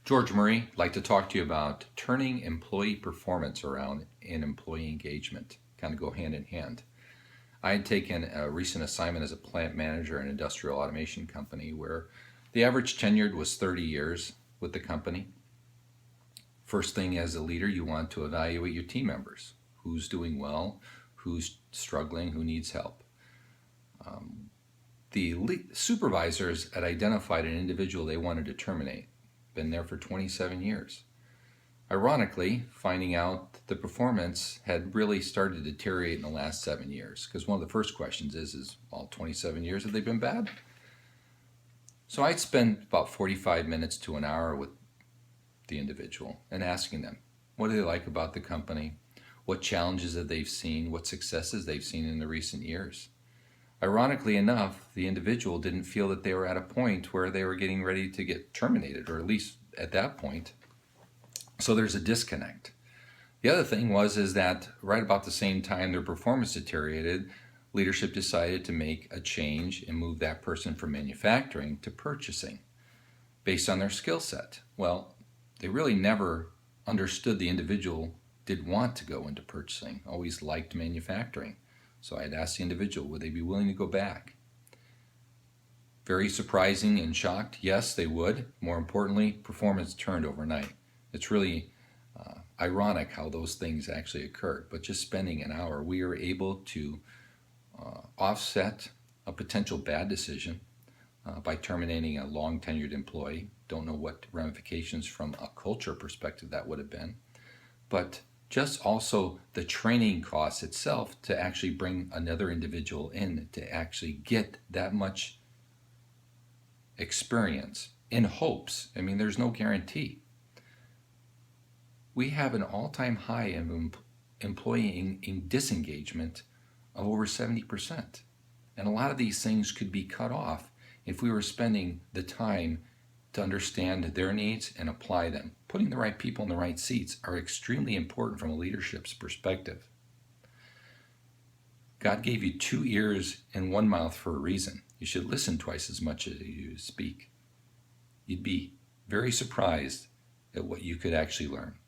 George Murray, I'd like to talk to you about turning employee performance around in employee engagement. Kind of go hand in hand. I had taken a recent assignment as a plant manager in an industrial automation company where the average tenured was 30 years with the company. First thing as a leader, you want to evaluate your team members. Who's doing well, who's struggling, who needs help. The supervisors had identified an individual they wanted to terminate, been there for 27 years. Ironically, finding out that the performance had really started to deteriorate in the last 7 years, because one of the first questions is all 27 years, have they been bad? So I'd spend about 45 minutes to an hour with the individual and asking them, what do they like about the company? What challenges have they seen? What successes they've seen in the recent years? Ironically enough, the individual didn't feel that they were at a point where they were getting ready to get terminated, or at least at that point. So there's a disconnect. The other thing is that right about the same time their performance deteriorated, leadership decided to make a change and move that person from manufacturing to purchasing based on their skill set. Well, they really never understood the individual did want to go into purchasing, always liked manufacturing. So I'd ask the individual, would they be willing to go back? Very surprising and shocked, yes, they would. More importantly, performance turned overnight. It's really ironic how those things actually occurred. But just spending an hour, we were able to offset a potential bad decision by terminating a long tenured employee. Don't know what ramifications from a culture perspective that would have been. But just also the training costs itself to actually bring another individual in to actually get that much experience in hopes. I mean, there's no guarantee. We have an all-time high of employee disengagement of over 70%. And a lot of these things could be cut off if we were spending the time to understand their needs and apply them. Putting the right people in the right seats are extremely important from a leadership's perspective. God gave you 2 ears and 1 mouth for a reason. You should listen twice as much as you speak. You'd be very surprised at what you could actually learn.